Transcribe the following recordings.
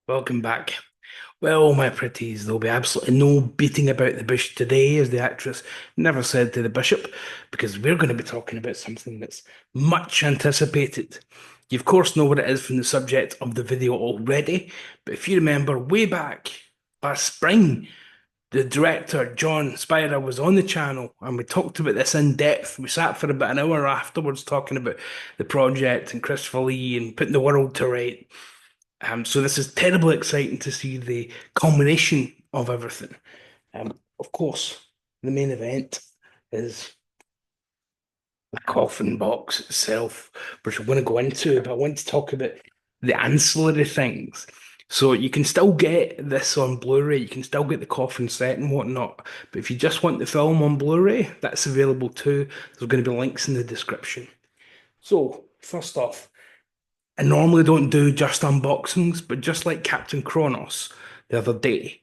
Welcome back. Well, my pretties, there'll be absolutely no beating about the bush today, as the actress never said to the bishop, because we're going to be talking about something that's much anticipated. You, of course, know what it is from the subject of the video already, but if you remember way back last spring, the director, John Spira, was on the channel and we talked about this in depth. We sat for about an hour afterwards talking about the project and Christopher Lee and putting the world to right. So this is terribly exciting to see the culmination of everything. Of course, the main event is the coffin box itself, which we're going to go into, but I want to talk about the ancillary things. So you can still get this on Blu-ray, you can still get the coffin set and whatnot, but if you just want the film on Blu-ray, that's available too. There's going to be links in the description. So, first off, I normally don't do just unboxings, but just like Captain Kronos the other day,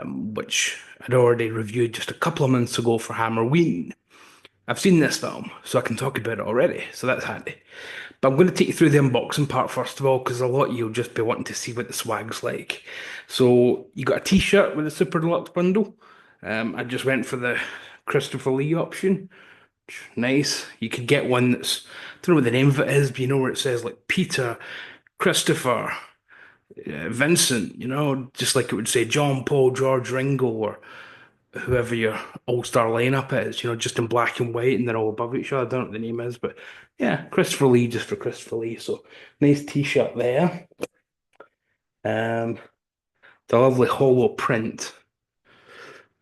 which I'd already reviewed just a couple of months ago for Hammerween. I've seen this film, so I can talk about it already, so that's handy. But I'm going to take you through the unboxing part first of all, because a lot of you'll just be wanting to see what the swag's like. So you got a t-shirt with a Super Deluxe bundle. I just went for the Christopher Lee option. Nice. You could get one that's, I don't know what the name of it is, but you know where it says like Peter, Christopher, Vincent, just like it would say John, Paul, George, Ringo, or whoever your all-star lineup is, just in black and white and they're all above each other. I don't know what the name is, but yeah, Christopher Lee just for Christopher Lee. So nice t-shirt there. Um, the lovely holo print,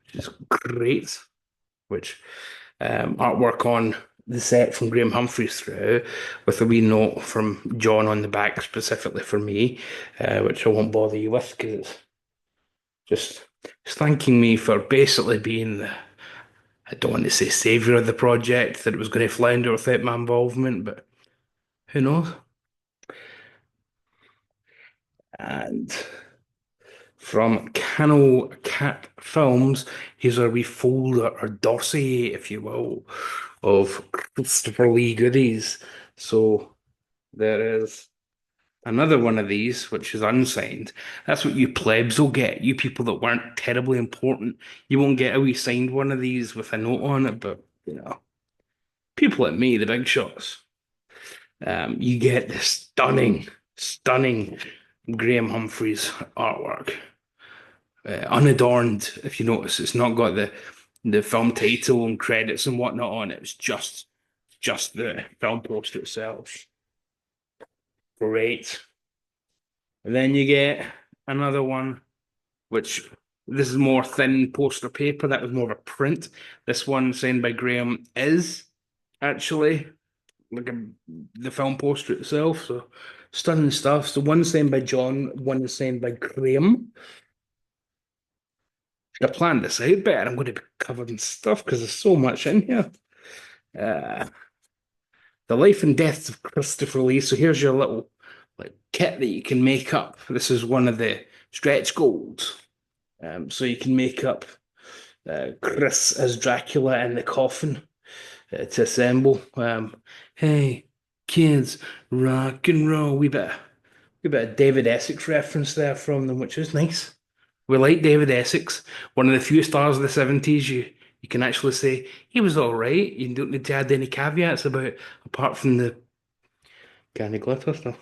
which is great, which artwork on the set from Graham Humphreys throughout, with a wee note from John on the back specifically for me, which I won't bother you with because it's just thanking me for basically being the, I don't want to say saviour of the project, that it was going to flounder without my involvement, but who knows? And from Cannel Cat Films, here's a wee folder or dossier, if you will, of Christopher Lee goodies. So there is another one of these, which is unsigned. That's what you plebs will get. You people that weren't terribly important. You won't get a wee signed one of these with a note on it, but people like me, the big shots, you get the stunning Graham Humphreys artwork. Unadorned, if you notice, it's not got the film title and credits and whatnot on it. It's just the film poster itself. Great. And then you get another one, which this is more thin poster paper. That was more of a print. This one signed by Graham is actually like the film poster itself. So stunning stuff. So one signed by John, one is signed by Graham. Should have planned this out better. I'm going to be covered in stuff because there's so much in here. Uh, the life and deaths of Christopher Lee. So here's your little like kit that you can make up. This is one of the stretch goals. So you can make up Chris as Dracula in the coffin to assemble. Hey, kids, rock and roll. We bit of David Essex reference there from them, which is nice. We like David Essex, one of the few stars of the 70s. You can actually say he was all right. You don't need to add any caveats about apart from the kind of glitter stuff.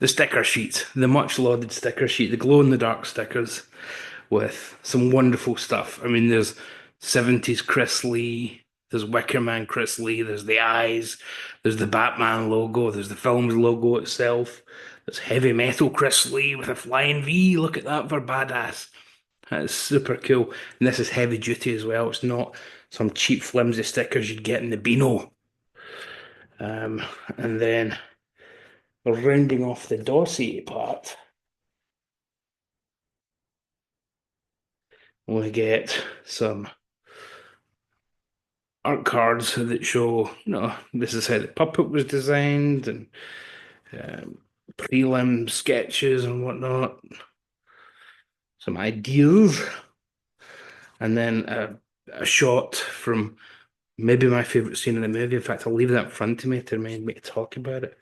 The sticker sheet, the much lauded sticker sheet, the glow in the dark stickers with some wonderful stuff. I mean, there's 70s Chris Lee, there's Wicker Man Chris Lee, there's the eyes, there's the Batman logo, there's the film's logo itself, there's heavy metal Chris Lee with a flying V. Look at that for badass. That's super cool. And this is heavy duty as well. It's not some cheap flimsy stickers you'd get in the Beano. Um, and then rounding off the dossier part, we get some art cards that show, this is how the puppet was designed and um, prelim sketches and whatnot, some ideas, and then a shot from maybe my favorite scene in the movie. In fact, I'll leave that in front of me to remind me to talk about it.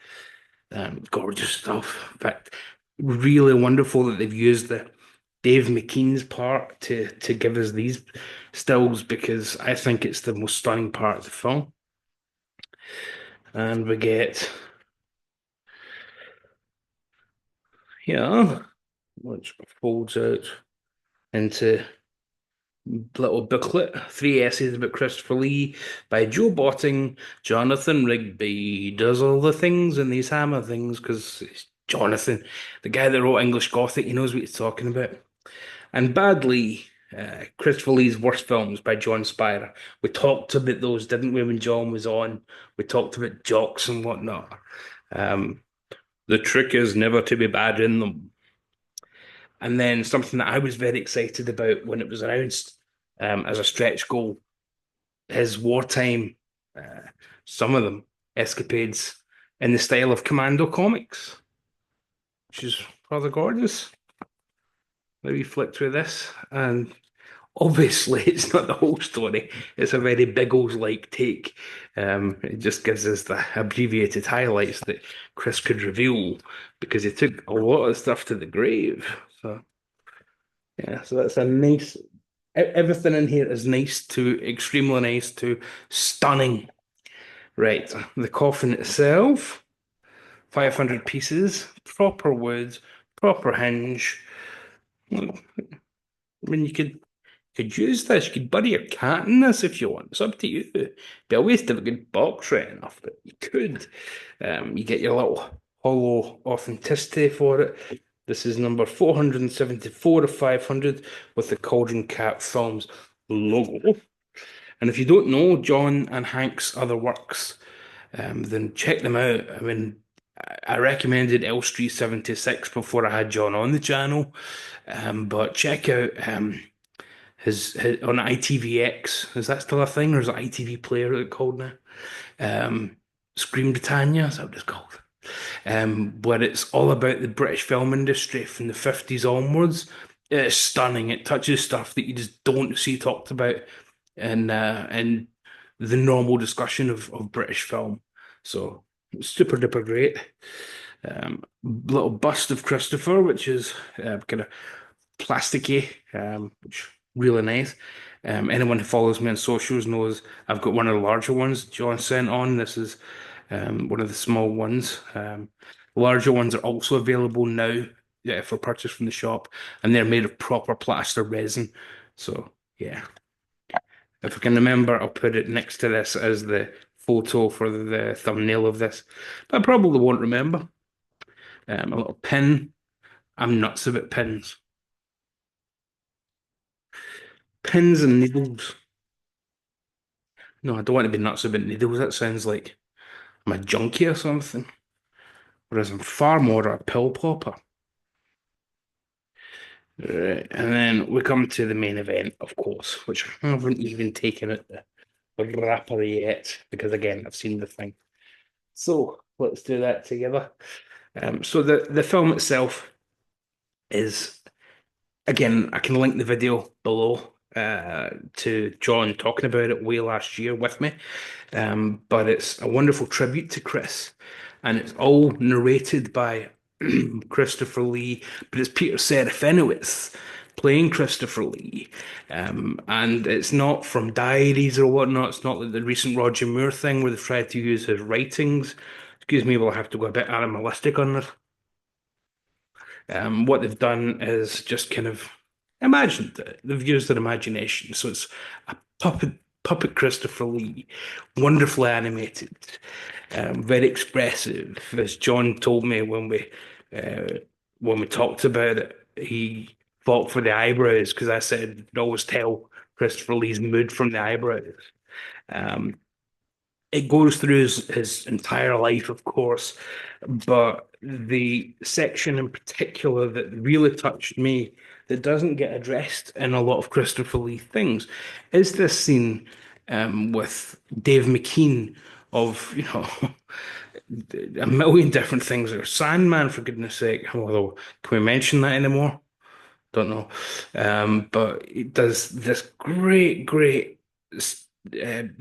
Gorgeous stuff. In fact, really wonderful that they've used the Dave McKean's part to give us these stills because I think it's the most stunning part of the film. And we get here, which folds out into little booklet, three essays about Christopher Lee by Joe Botting. Jonathan Rigby does all the things in these hammer things because it's Jonathan, the guy that wrote English Gothic. He knows what he's talking about. And Badly, Christopher Lee's worst films by John Spira. We talked about those, didn't we, when John was on? We talked about jocks and whatnot. Um, the trick is never to be bad in them. And then something that I was very excited about when it was announced as a stretch goal, his wartime, uh, some of them, escapades in the style of Commando comics, which is rather gorgeous. Maybe flick through this, and obviously it's not the whole story. It's a very Biggles-like take. It just gives us the abbreviated highlights that Chris could reveal because he took a lot of stuff to the grave. So yeah, so that's a nice. Everything in here is nice to extremely nice to stunning. Right, the coffin itself, 500 pieces, proper wood, proper hinge. I mean, you could use this. You could bury your cat in this if you want. It's up to you. Be a waste of a good box, right enough, but you could. You get your little hollow authenticity for it. This is number 474 of 500 with the Cauldron Cat Films logo. And if you don't know John and Hank's other works, then check them out. I mean, I recommended Elstree 76 before I had John on the channel, but check out his on ITVX. Is that still a thing, or is it ITV Player it's called now? Screen Britannia, is that what it's called? Where it's all about the British film industry from the 50s onwards. It's stunning. It touches stuff that you just don't see talked about in the normal discussion of British film. So super duper great. Little bust of Christopher, which is kind of plasticky, which really nice. Anyone who follows me on socials knows I've got one of the larger ones John sent on. This is one of the small ones. Larger ones are also available now, yeah, for purchase from the shop, and they're made of proper plaster resin. So yeah, if I can remember, I'll put it next to this as the photo for the thumbnail of this. But I probably won't remember. A little pin. I'm nuts about pins. Pins and needles. No, I don't want to be nuts about needles. That sounds like I'm a junkie or something. Whereas I'm far more a pill popper. Right. And then we come to the main event, of course, which I haven't even taken it the wrapper yet, because again, I've seen the thing. So let's do that together. So the film itself is again, I can link the video below to John talking about it way last year with me. But it's a wonderful tribute to Chris, and it's all narrated by Christopher Lee, but it's Peter Serafinowicz playing Christopher Lee. And it's not from diaries or whatnot. It's not like the recent Roger Moore thing where they've tried to use his writings. Excuse me, we'll have to go a bit animalistic on this. What they've done is just kind of imagined it. They've used their imagination. So it's a puppet Christopher Lee, wonderfully animated, very expressive. As John told me when we talked about it, he fought for the eyebrows because I said you could always tell Christopher Lee's mood from the eyebrows. Um, it goes through his entire life, of course, but the section in particular that really touched me, that doesn't get addressed in a lot of Christopher Lee things, is this scene with Dave McKean of, a million different things. Or Sandman, for goodness sake. Although, can we mention that anymore? Don't know. But it does this great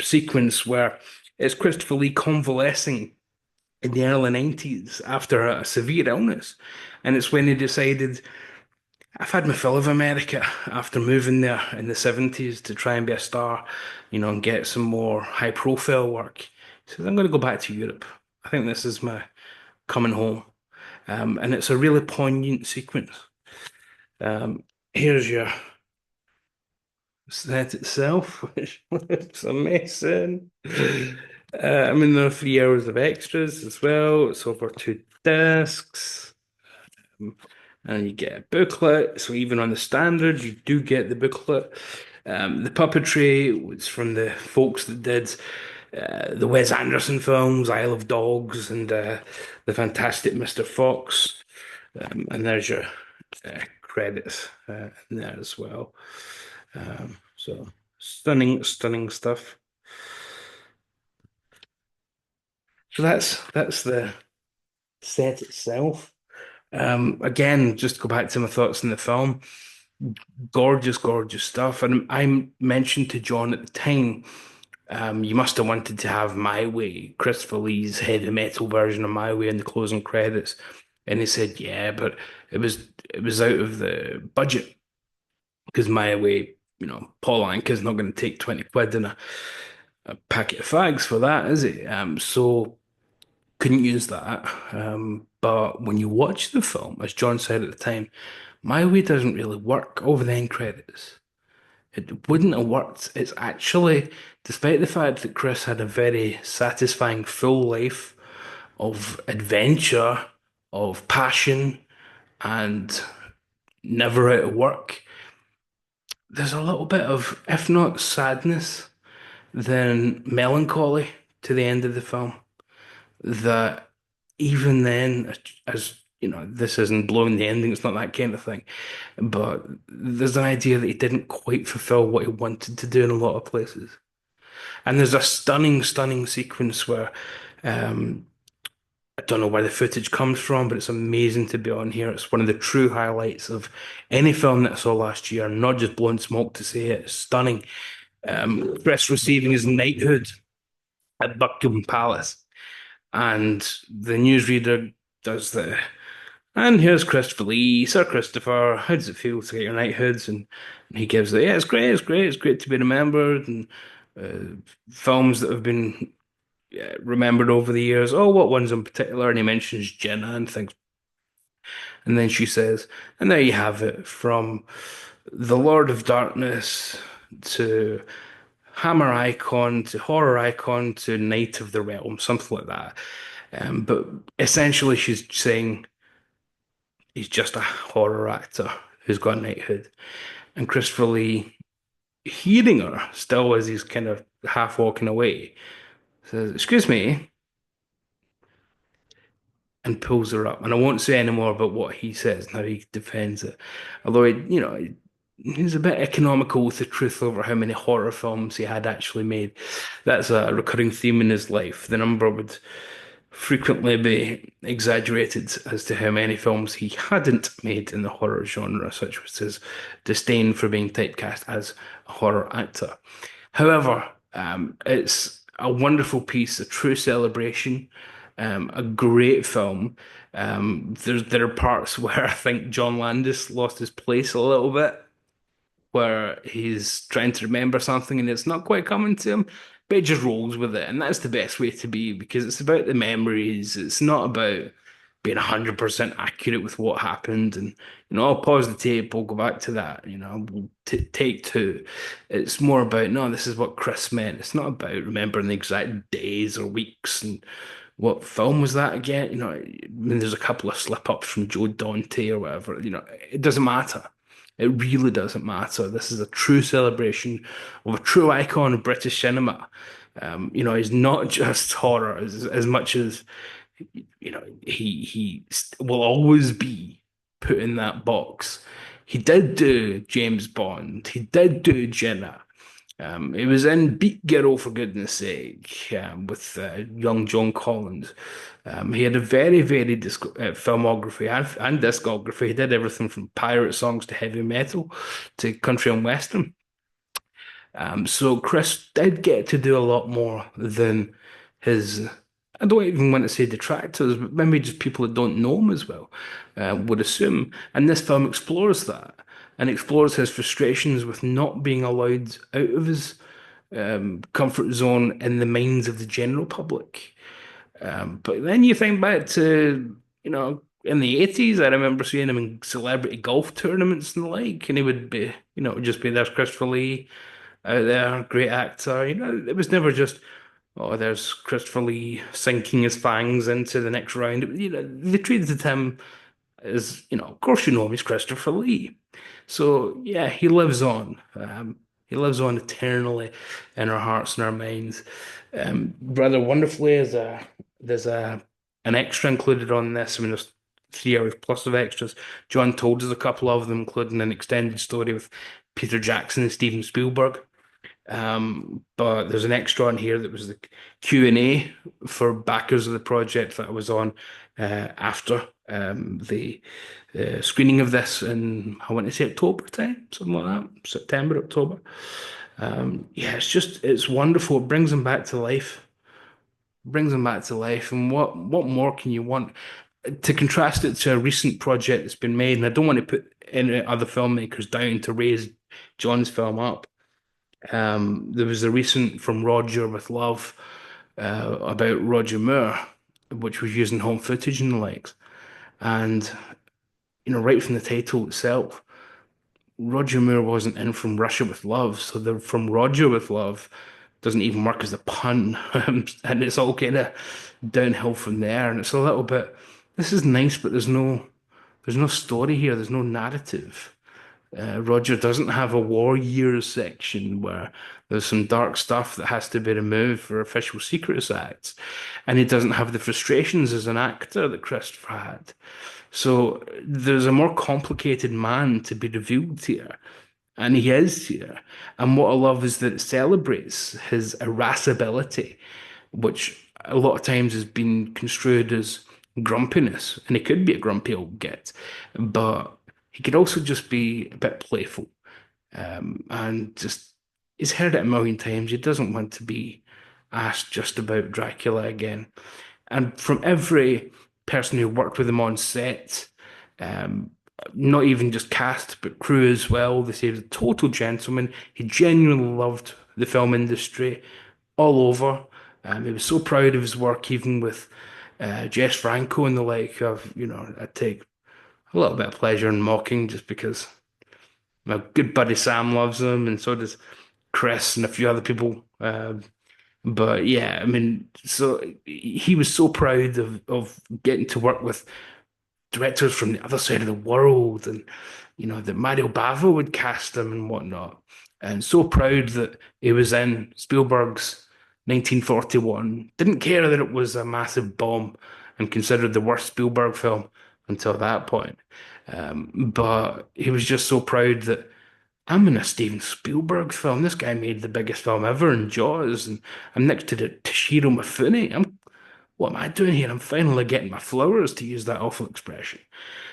sequence where it's Christopher Lee convalescing in the early 90s after a severe illness. And it's when he decided, I've had my fill of America after moving there in the 70s to try and be a star, and get some more high profile work. He says, I'm going to go back to Europe. I think this is my coming home. And it's a really poignant sequence. Here's your set itself, which looks amazing. I mean, there are 3 hours of extras as well. It's over 2 discs. And you get a booklet. So even on the standard, you do get the booklet. The puppetry was from the folks that did the Wes Anderson films, Isle of Dogs, and the fantastic Mr. Fox. And there's your credits in there as well. So stunning, stunning stuff. So that's the set itself. Again, just to go back to my thoughts on the film. Gorgeous, gorgeous stuff. And I mentioned to John at the time, you must have wanted to have My Way, Christopher Lee's heavy metal version of My Way in the closing credits. And he said, yeah, but it was out of the budget because My Way, Paul Anka's not going to take 20 quid in a packet of fags for that, is he? So couldn't use that. But when you watch the film, as John said at the time, My Way doesn't really work over the end credits. It wouldn't have worked. It's actually, despite the fact that Chris had a very satisfying full life of adventure, of passion, and never out of work, there's a little bit of, if not sadness, then melancholy to the end of the film. That even then, as this isn't blowing the ending, it's not that kind of thing. But there's an idea that he didn't quite fulfill what he wanted to do in a lot of places. And there's a stunning, stunning sequence where I don't know where the footage comes from, but it's amazing to be on here. It's one of the true highlights of any film that I saw last year, not just blowing smoke to say it. It's stunning. Chris receiving his knighthood at Buckingham Palace, and the newsreader does the and here's Christopher Lee, Sir Christopher. How does it feel to get your knighthoods? And he gives it. Yeah, it's great. It's great. It's great to be remembered. And films that have been remembered over the years. Oh, what ones in particular? And he mentions Jenna and things. And then she says, and there you have it, from the Lord of Darkness to Hammer icon to horror icon to Knight of the Realm, something like that. But essentially, she's saying he's just a horror actor who's got a knighthood. And Christopher Lee, hearing her still as he's kind of half walking away, says, "Excuse me," and pulls her up. And I won't say any more about what he says. Now he defends it. Although he's a bit economical with the truth over how many horror films he had actually made. That's a recurring theme in his life. The number would frequently be exaggerated as to how many films he hadn't made in the horror genre, such was his disdain for being typecast as a horror actor. However, it's a wonderful piece, a true celebration, a great film. There are parts where I think John Landis lost his place a little bit, where he's trying to remember something and it's not quite coming to him, but he just rolls with it. And that's the best way to be because it's about the memories. It's not about being 100% accurate with what happened. And, I'll pause the tape, we'll go back to that, we'll take two. It's more about, no, this is what Chris meant. It's not about remembering the exact days or weeks and what film was that again? I mean, there's a couple of slip ups from Joe Dante or whatever. It doesn't matter. It really doesn't matter. This is a true celebration of a true icon of British cinema. He's not just horror as much as he will always be put in that box. He did do James Bond. He did do Jenna. He was in Beat Girl for goodness sake, with young John Collins. He had a very varied filmography and discography. He did everything from pirate songs to heavy metal to country and western. So Chris did get to do a lot more than his I don't even want to say detractors, but maybe just people that don't know him as well, would assume. And this film explores that and explores his frustrations with not being allowed out of his comfort zone in the minds of the general public. But then you think back to, in the 80s, I remember seeing him in celebrity golf tournaments and the like, and he would be, just be there's Christopher Lee out there, great actor. It was never just, oh, there's Christopher Lee sinking his fangs into the next round. They treated him as, of course you know him, he's Christopher Lee. So yeah, he lives on. He lives on eternally in our hearts and our minds. Rather wonderfully, there's an extra included on this. I mean, there's 3 hours plus of extras. John told us a couple of them, including an extended story with Peter Jackson and Steven Spielberg. But there's an extra on here that was the Q&A for backers of the project that I was on after the screening of this in, I want to say October time, something like that, September, October. Yeah, it's wonderful. It brings them back to life. Brings them back to life. And what more can you want? To contrast it to a recent project that's been made, and I don't want to put any other filmmakers down to raise John's film up. There was a recent From Roger with Love about Roger Moore, which was using home footage and the likes. And, right from the title itself, Roger Moore wasn't in From Russia with Love, so the From Roger with Love doesn't even work as a pun. And it's all kind of downhill from there. And it's a little bit, this is nice, but there's no story here, there's no narrative. Roger doesn't have a war years section where there's some dark stuff that has to be removed for official secrets acts, and he doesn't have the frustrations as an actor that Christopher had. So there's a more complicated man to be revealed here, and he is here. And what I love is that it celebrates his irascibility, which a lot of times has been construed as grumpiness, and he could be a grumpy old git, but he could also just be a bit playful, and just he's heard it a million times. He doesn't want to be asked just about Dracula again. And from every person who worked with him on set, um, not even just cast, but crew as well, they say he was a total gentleman. He genuinely loved the film industry all over. He was so proud of his work, even with Jess Franco and the like. I take a little bit of pleasure in mocking just because my good buddy Sam loves him, and so does Chris and a few other people. But yeah, I mean, so he was so proud of getting to work with directors from the other side of the world, and that Mario Bava would cast him and whatnot, and so proud that he was in Spielberg's 1941. Didn't care that it was a massive bomb and considered the worst Spielberg film until that point. But he was just so proud that I'm in a Steven Spielberg film. This guy made the biggest film ever in Jaws, and I'm next to the Toshiro Mifune. What am I doing here? I'm finally getting my flowers, to use that awful expression.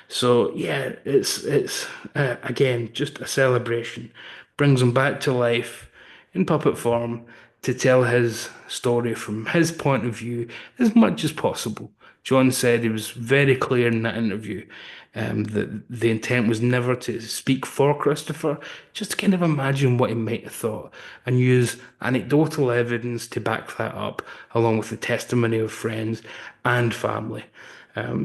So yeah, it's again just a celebration. Brings him back to life in puppet form to tell his story from his point of view as much as possible. John said he was very clear in that interview, that the intent was never to speak for Christopher, just to kind of imagine what he might have thought and use anecdotal evidence to back that up, along with the testimony of friends and family.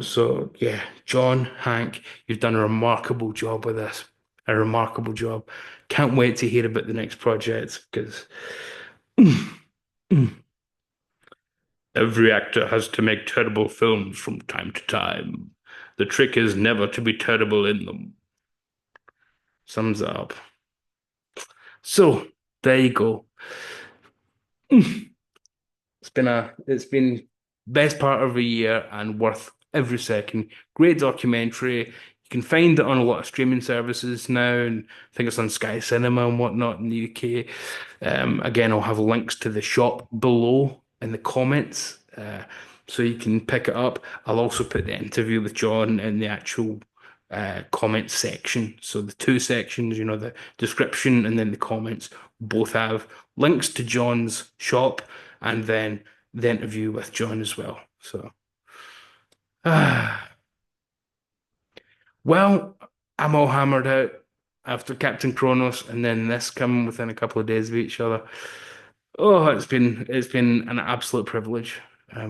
So yeah, John, Hank, you've done a remarkable job with this. A remarkable job. Can't wait to hear about the next project because every actor has to make terrible films from time to time. The trick is never to be terrible in them. Sums it up. So there you go. It's been best part of a year and worth every second. Great documentary. You can find it on a lot of streaming services now, and I think it's on Sky Cinema and whatnot in the UK. Again, I'll have links to the shop below in the comments, so you can pick it up. I'll also put the interview with John in the actual comments section. So the two sections, the description and then the comments, both have links to John's shop and then the interview with John as well. So, ah, well, I'm all hammered out after Captain Kronos, and then this coming within a couple of days of each other. Oh, it's been an absolute privilege.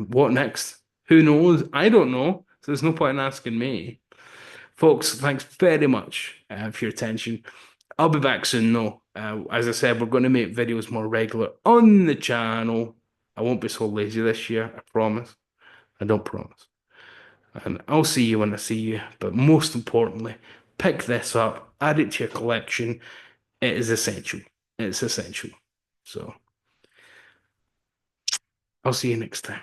What next? Who knows? I don't know. So there's no point in asking me. Folks, thanks very much for your attention. I'll be back soon, though. As I said, we're going to make videos more regular on the channel. I won't be so lazy this year, I promise. I don't promise. And I'll see you when I see you. But most importantly, pick this up, add it to your collection. It is essential. It's essential. So I'll see you next time.